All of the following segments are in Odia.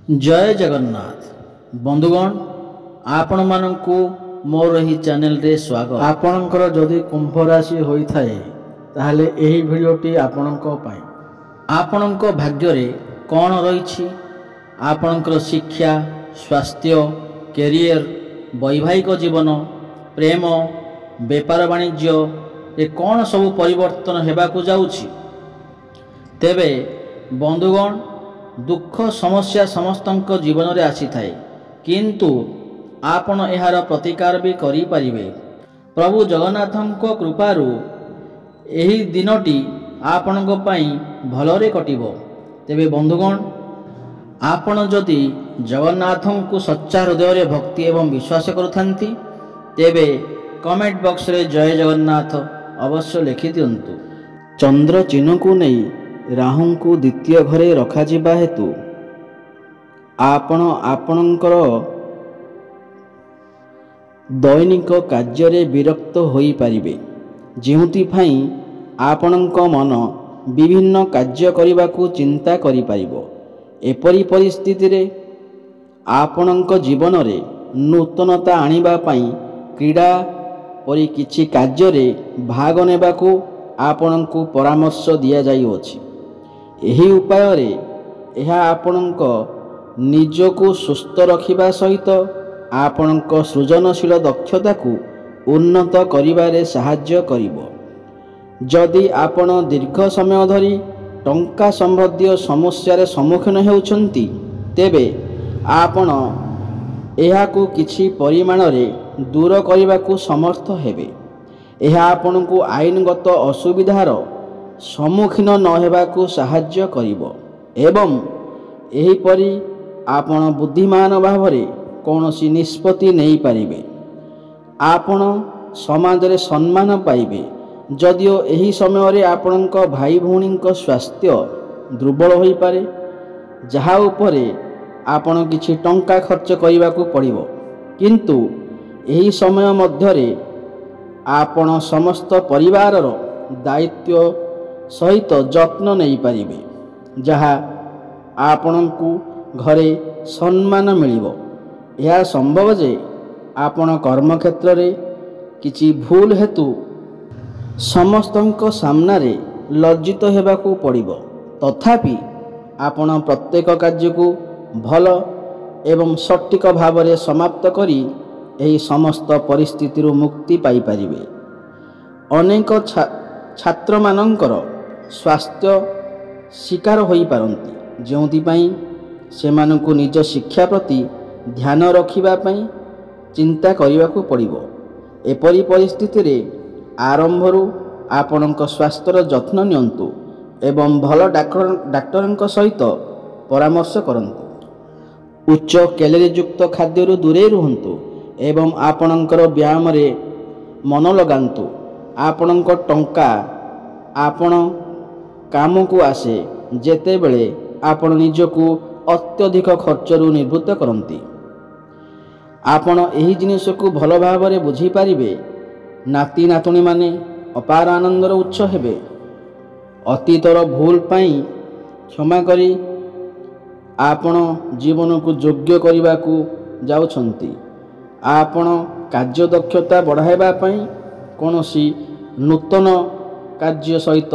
जय जगन्नाथ बंधुगण आपण मानकु मोर ही चैनल रे स्वागत। आपणकर जदि कुंभ राशि होइथाए ताहले एही भिडियोटी आपणको पाई। आपणको भाग्य रे कौन रही आपणकर शिक्षा स्वास्थ्य कैरियर वैवाहिक जीवन प्रेम बेपार वाणिज्य ए कौन सबु परिवर्तन हेबाकु जाउछि। तेबे बंधुगण दुख समस्या समस्तंक जीवन रे आसी थाए किंतु आपण एहार प्रतिकार भी करि परिबे। प्रभु जगन्नाथंको कृपारु एही दिनटी आपणको पई भलरे कटिबो। तेबे बंधुगण आपण जदि जगन्नाथंको सच्चा हृदय रे भक्ति एवं विश्वास करुथांती तेबे कमेंट बॉक्स रे जय जगन्नाथ अवश्य लिखि दियंतु। चंद्र चिन्ह को नहीं राहु को द्वितीय घरे रखा जिबा हेतु आपणकर दैनिक कार्य विरक्त होई पारिबे, जेउथिपाई आपणक मन विभिन्न कार्य करने को चिंता करि पारिबो। एपरी परिस्थिति रे आपणक जीवन रे नूतनता आनिबा पाई क्रीड़ा परि किछि कार्य रे भाग नेबाकू आपणक परामर्श दिया जाइछि। एही उपाय रे यह आपणक निजको सुस्थ रखिबा सहित आपणक सृजनशील दक्षता को उन्नत करिबारे सहाय्य करिबो। जदि आपण दीर्घ समय धरी टंका संबंधी समस्या सम्मुखीन हेउछंती तेबे आपण एहाकू किछि परिमाण रे दूर करने को समर्थ हेबे। यह आपण को आईनगत असुविधार सम्मुखीन न हेबाकू सहाय्य करिबो एवं एहीपरि आपण बुद्धिमान भावरे कौनसी निष्पत्ति नहीं पारिबे। आपण समाज रे सम्मान पाइबे। जदिओ एही समय रे आपणक भाई भौणी स्वास्थ्य दुर्बल होई पारे, जहा उपरे आपण किछि टंका खर्च करने को पड़िबो, किंतु एही समय मध्यरे आपण समस्त परिवारर दायित्व सहित जत्न नहीं पारिबे, जहा आपणकू घरे सम्मान मिलिबो। यह संभव जे आपण कर्मक्षेत्र रे किछि भूल हेतु समस्तंक सामना रे लज्जित हेबाकू पड़िबो, तथापि आपण प्रत्येक कार्य को भल एवं सटीक भाव में समाप्त करी एही समस्त परिस्थिति मुक्ति पाई परिबे। अनेक छात्र मानकर स्वास्थ्य शिकार होई पारंती, जोंथिपाई सेमानकु निज शिक्षा प्रति ध्यान रखिबा पई चिंता करिबा को पड़िबो। एपरी परिस्थिति रे आरंभरू आपणक स्वास्थ्यर जत्न नियंतु एवं भल डाक्टर सहित परामर्श करंतु। उच्च कैलोरी युक्त खाद्य दूरे रुहंतु एवं आपणकर व्यायाम रे मन लगांतु। आपणक टंका आपण काम को आसे जेते बेले आपण निजको अत्यधिक खर्चरू निवृत्त करंती। आपण एही जिनिस को भल भाव में बुझी पारिबे। नाती नातुणी माने अपार आनंदर उत्स हेबे। अतीतर भूल पाई क्षमा करी आपण जीवन को योग्य करने को जाउछंती। आपण कार्य दक्षता बढ़ाइबा पई कोनोसी नूतन कार्य सहित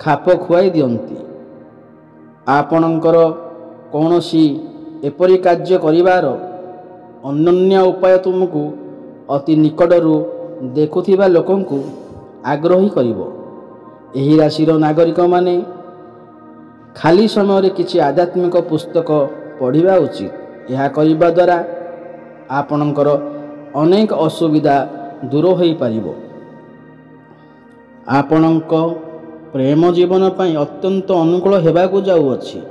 खाप खुआई दियंती। आपणकर कोनोसी एपरी कार्य करिवार अनन्य उपाय तुमको अति निकटरू देखुथिबा लोकंकु आग्रही करिवो। एही राशिर नागरिक माने खाली समय रे किछि आध्यात्मिक पुस्तक पढ़िबा उचित। यह करिबा द्वारा आपणकर अनेक असुविधा दूर होई पारिबो। आपणक प्रेम जीवन पई अत्यंत अनुकूल हेबाकू जाउअछि।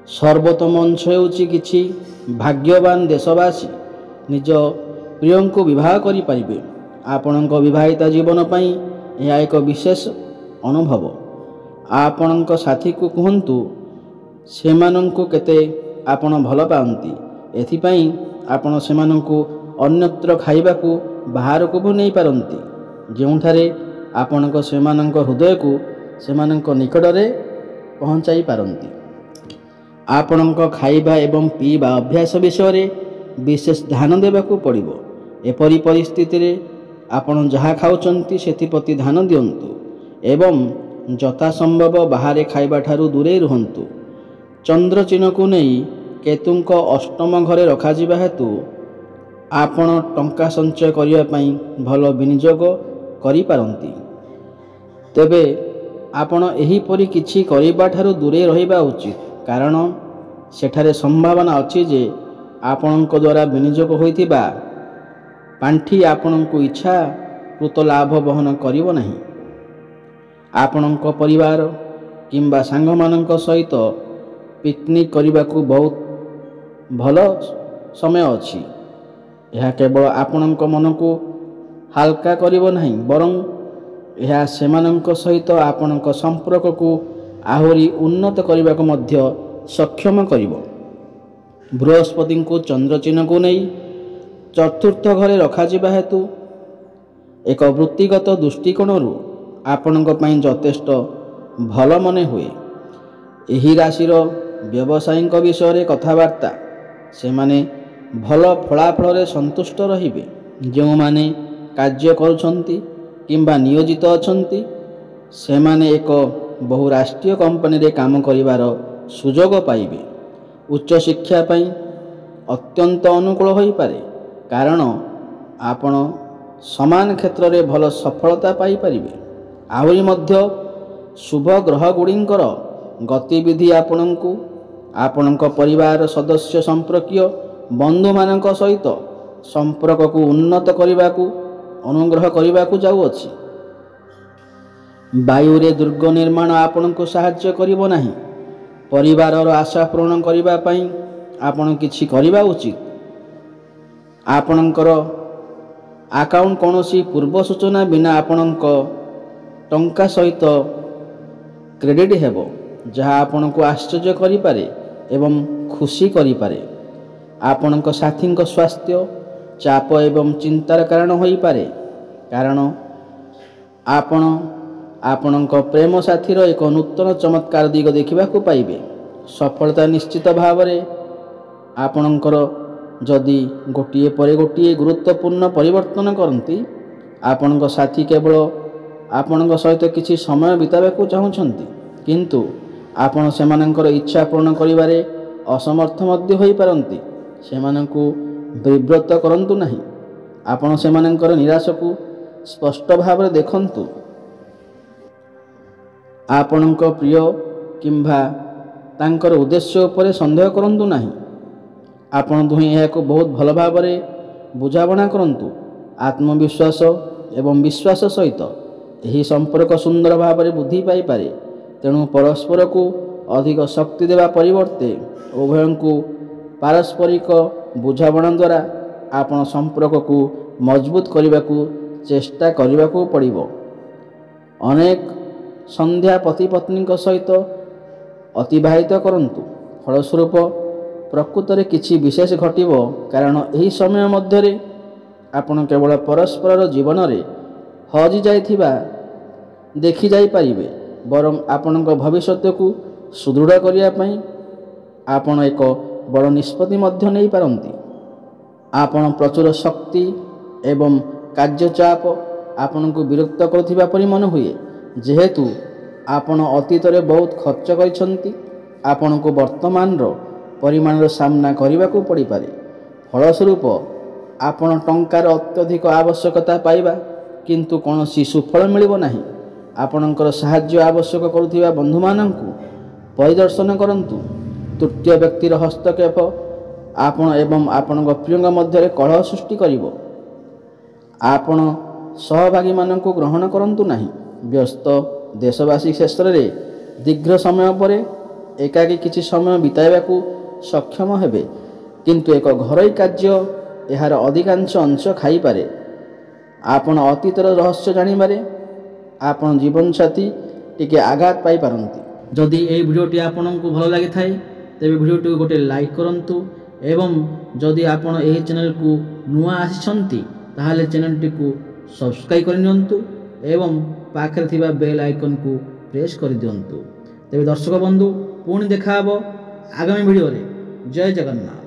सर्वोत्तम अंश हेउछि किछि भाग्यवान देशवासी निज प्रियंको विवाह करि पारिबे। आपणक विवाहिता जीवन पई यह एक विशेष अनुभव। आपणक साथी को कहंतु सेमानंको केते आपण भल पाउंती, एथिपई आपण सेमानंको अन्यत्र खाइबाकू बाहर को भी नहीं पारंती, जोंठारे आपणक सेमानंक हृदय को सेमानंक निकट रे पहुंचाई पारंती। ଆପଣଙ୍କ ଖାଇବା ଏବଂ ପିଇବା ଅଭ୍ୟାସ ବିଷୟରେ ବିଶେଷ ଧ୍ୟାନ ଦେବାକୁ ପଡ଼ିବ। ଏପରି ପରିସ୍ଥିତିରେ ଆପଣ ଯାହା ଖାଉଛନ୍ତି ସେଥିପ୍ରତି ଧ୍ୟାନ ଦିଅନ୍ତୁ ଏବଂ ଯଥାସମ୍ଭବ ବାହାରେ ଖାଇବାଠାରୁ ଦୂରେଇ ରୁହନ୍ତୁ। ଚନ୍ଦ୍ର ଚିହ୍ନକୁ ନେଇ କେତୁଙ୍କ ଅଷ୍ଟମ ଘରେ ରଖାଯିବା ହେତୁ ଆପଣ ଟଙ୍କା ସଞ୍ଚୟ କରିବା ପାଇଁ ଭଲ ବିନିଯୋଗ କରିପାରନ୍ତି। ତେବେ ଆପଣ ଏହିପରି କିଛି କରିବାଠାରୁ ଦୂରେଇ ରହିବା ଉଚିତ, କାରଣ ସେଠାରେ ସମ୍ଭାବନା ଅଛି ଯେ ଆପଣଙ୍କ ଦ୍ୱାରା ବିନିଯୋଗ ହୋଇଥିବା ପାଣ୍ଠି ଆପଣଙ୍କୁ ଇଚ୍ଛାକୃତ ଲାଭ ବହନ କରିବ ନାହିଁ। ଆପଣଙ୍କ ପରିବାର କିମ୍ବା ସାଙ୍ଗମାନଙ୍କ ସହିତ ପିକନିକ୍ କରିବାକୁ ବହୁତ ଭଲ ସମୟ ଅଛି। ଏହା କେବଳ ଆପଣଙ୍କ ମନକୁ ହାଲକା କରିବ ନାହିଁ, ବରଂ ଏହା ସେମାନଙ୍କ ସହିତ ଆପଣଙ୍କ ସମ୍ପର୍କକୁ ଆହୁରି ଉନ୍ନତ କରିବାକୁ ମଧ୍ୟ ସକ୍ଷମ କରିବ। ବୃହସ୍ପତିଙ୍କୁ ଚନ୍ଦ୍ର ଚିହ୍ନକୁ ନେଇ ଚତୁର୍ଥ ଘରେ ରଖାଯିବା ହେତୁ ଏକ ବୃତ୍ତିଗତ ଦୃଷ୍ଟିକୋଣରୁ ଆପଣଙ୍କ ପାଇଁ ଯଥେଷ୍ଟ ଭଲ ମନେ ହୁଏ। ଏହି ରାଶିର ବ୍ୟବସାୟୀଙ୍କ ବିଷୟରେ କଥାବାର୍ତ୍ତା, ସେମାନେ ଭଲ ଫଳାଫଳରେ ସନ୍ତୁଷ୍ଟ ରହିବେ। ଯେଉଁମାନେ କାର୍ଯ୍ୟ କରୁଛନ୍ତି କିମ୍ବା ନିୟୋଜିତ ଅଛନ୍ତି, ସେମାନେ ଏକ ବହୁରାଷ୍ଟ୍ରୀୟ କମ୍ପାନୀରେ କାମ କରିବାର ସୁଯୋଗ ପାଇବେ। ଉଚ୍ଚଶିକ୍ଷା ପାଇଁ ଅତ୍ୟନ୍ତ ଅନୁକୂଳ ହୋଇପାରେ, କାରଣ ଆପଣ ସମାନ କ୍ଷେତ୍ରରେ ଭଲ ସଫଳତା ପାଇପାରିବେ। ଆହୁରି ମଧ୍ୟ ଶୁଭ ଗ୍ରହଗୁଡ଼ିଙ୍କର ଗତିବିଧି ଆପଣଙ୍କୁ ଆପଣଙ୍କ ପରିବାର ସଦସ୍ୟ ସମ୍ପର୍କୀୟ ବନ୍ଧୁମାନଙ୍କ ସହିତ ସମ୍ପର୍କକୁ ଉନ୍ନତ କରିବାକୁ ଅନୁଗ୍ରହ କରିବାକୁ ଯାଉଅଛି। ବାୟୁରେ ଦୁର୍ଗ ନିର୍ମାଣ ଆପଣଙ୍କୁ ସାହାଯ୍ୟ କରିବ ନାହିଁ। ପରିବାରର ଆଶା ପୂରଣ କରିବା ପାଇଁ ଆପଣ କିଛି କରିବା ଉଚିତ। ଆପଣଙ୍କର ଆକାଉଣ୍ଟ କୌଣସି ପୂର୍ବ ସୂଚନା ବିନା ଆପଣଙ୍କ ଟଙ୍କା ସହିତ କ୍ରେଡିଟ୍ ହେବ, ଯାହା ଆପଣଙ୍କୁ ଆଶ୍ଚର୍ଯ୍ୟ କରିପାରେ ଏବଂ ଖୁସି କରିପାରେ। ଆପଣଙ୍କ ସାଥୀଙ୍କ ସ୍ୱାସ୍ଥ୍ୟ ଚାପ ଏବଂ ଚିନ୍ତାର କାରଣ ହୋଇପାରେ, କାରଣ ଆପଣ ଆପଣଙ୍କ ପ୍ରେମ ସାଥୀର ଏକ ନୂତନ ଚମତ୍କାର ଦିଗ ଦେଖିବାକୁ ପାଇବେ। ସଫଳତା ନିଶ୍ଚିତ ଭାବରେ ଆପଣଙ୍କର ଯଦି ଗୋଟିଏ ପରେ ଗୋଟିଏ ଗୁରୁତ୍ୱପୂର୍ଣ୍ଣ ପରିବର୍ତ୍ତନ କରନ୍ତି। ଆପଣଙ୍କ ସାଥୀ କେବଳ ଆପଣଙ୍କ ସହିତ କିଛି ସମୟ ବିତାଇବାକୁ ଚାହୁଁଛନ୍ତି, କିନ୍ତୁ ଆପଣ ସେମାନଙ୍କର ଇଚ୍ଛା ପୂରଣ କରିବାରେ ଅସମର୍ଥ ମଧ୍ୟ ହୋଇପାରନ୍ତି। ସେମାନଙ୍କୁ ବିବ୍ରତ କରନ୍ତୁ ନାହିଁ। ଆପଣ ସେମାନଙ୍କର ନିରାଶକୁ ସ୍ପଷ୍ଟ ଭାବରେ ଦେଖନ୍ତୁ। ଆପଣଙ୍କ ପ୍ରିୟ କିମ୍ବା ତାଙ୍କର ଉଦ୍ଦେଶ୍ୟ ଉପରେ ସନ୍ଦେହ କରନ୍ତୁ ନାହିଁ। ଆପଣ ଦୁହେଁ ଏହାକୁ ବହୁତ ଭଲ ଭାବରେ ବୁଝାମଣା କରନ୍ତୁ। ଆତ୍ମବିଶ୍ୱାସ ଏବଂ ବିଶ୍ୱାସ ସହିତ ଏହି ସମ୍ପର୍କ ସୁନ୍ଦର ଭାବରେ ବୃଦ୍ଧି ପାଇପାରେ। ତେଣୁ ପରସ୍ପରକୁ ଅଧିକ ଶକ୍ତି ଦେବା ପରିବର୍ତ୍ତେ ଉଭୟଙ୍କୁ ପାରସ୍ପରିକ ବୁଝାମଣା ଦ୍ୱାରା ଆପଣ ସମ୍ପର୍କକୁ ମଜବୁତ କରିବାକୁ ଚେଷ୍ଟା କରିବାକୁ ପଡ଼ିବ। ଅନେକ ସନ୍ଧ୍ୟା ପତି ପତ୍ନୀଙ୍କ ସହିତ ଅତିବାହିତ କରନ୍ତୁ। ଫଳସ୍ୱରୂପ ପ୍ରକୃତରେ କିଛି ବିଶେଷ ଘଟିବ, କାରଣ ଏହି ସମୟ ମଧ୍ୟରେ ଆପଣ କେବଳ ପରସ୍ପରର ଜୀବନରେ ହଜିଯାଇଥିବା ଦେଖିଯାଇପାରିବେ, ବରଂ ଆପଣଙ୍କ ଭବିଷ୍ୟତକୁ ସୁଦୃଢ଼ କରିବା ପାଇଁ ଆପଣ ଏକ ବଡ଼ ନିଷ୍ପତ୍ତି ମଧ୍ୟ ନେଇପାରନ୍ତି। ଆପଣ ପ୍ରଚୁର ଶକ୍ତି ଏବଂ କାର୍ଯ୍ୟଚାପ ଆପଣଙ୍କୁ ବିରକ୍ତ କରୁଥିବା ପରି ମନେ ହୁଏ। ଯେହେତୁ ଆପଣ ଅତୀତରେ ବହୁତ ଖର୍ଚ୍ଚ କରିଛନ୍ତି, ଆପଣଙ୍କୁ ବର୍ତ୍ତମାନର ପରିମାଣର ସାମ୍ନା କରିବାକୁ ପଡ଼ିପାରେ। ଫଳସ୍ୱରୂପ ଆପଣ ଟଙ୍କାର ଅତ୍ୟଧିକ ଆବଶ୍ୟକତା ପାଇବା କିନ୍ତୁ କୌଣସି ସୁଫଳ ମିଳିବ ନାହିଁ। ଆପଣଙ୍କର ସାହାଯ୍ୟ ଆବଶ୍ୟକ କରୁଥିବା ବନ୍ଧୁମାନଙ୍କୁ ପରିଦର୍ଶନ କରନ୍ତୁ। ତୃତୀୟ ବ୍ୟକ୍ତିର ହସ୍ତକ୍ଷେପ ଆପଣ ଏବଂ ଆପଣଙ୍କ ପ୍ରିୟଙ୍କ ମଧ୍ୟରେ କଳହ ସୃଷ୍ଟି କରିବ। ଆପଣ ସହଭାଗୀମାନଙ୍କୁ ଗ୍ରହଣ କରନ୍ତୁ ନାହିଁ। ବ୍ୟସ୍ତ ଦେଶବାସୀ ଶେଷରେ ଦୀର୍ଘ ସମୟ ପରେ ଏକାକୀ କିଛି ସମୟ ବିତାଇବାକୁ ସକ୍ଷମ ହେବେ, କିନ୍ତୁ ଏକ ଘରୋଇ କାର୍ଯ୍ୟ ଏହାର ଅଧିକାଂଶ ଅଂଶ ଖାଇପାରେ। ଆପଣ ଅତୀତର ରହସ୍ୟ ଜାଣିବାରେ ଆପଣ ଜୀବନସାଥୀ ଟିକେ ଆଘାତ ପାଇପାରନ୍ତି। ଯଦି ଏହି ଭିଡ଼ିଓଟି ଆପଣଙ୍କୁ ଭଲ ଲାଗିଥାଏ ତେବେ ଭିଡ଼ିଓଟିକୁ ଗୋଟିଏ ଲାଇକ୍ କରନ୍ତୁ ଏବଂ ଯଦି ଆପଣ ଏହି ଚ୍ୟାନେଲକୁ ନୂଆ ଆସିଛନ୍ତି ତାହେଲେ ଚ୍ୟାନେଲଟିକୁ ସବସ୍କ୍ରାଇବ୍ କରିନିଅନ୍ତୁ ଏବଂ ପାଖରେ ଥିବା ବେଲ୍ ଆଇକନ୍କୁ ପ୍ରେସ୍ କରିଦିଅନ୍ତୁ। ତେବେ ଦର୍ଶକ ବନ୍ଧୁ, ପୁଣି ଦେଖା ହେବ ଆଗାମୀ ଭିଡ଼ିଓରେ। ଜୟ ଜଗନ୍ନାଥ।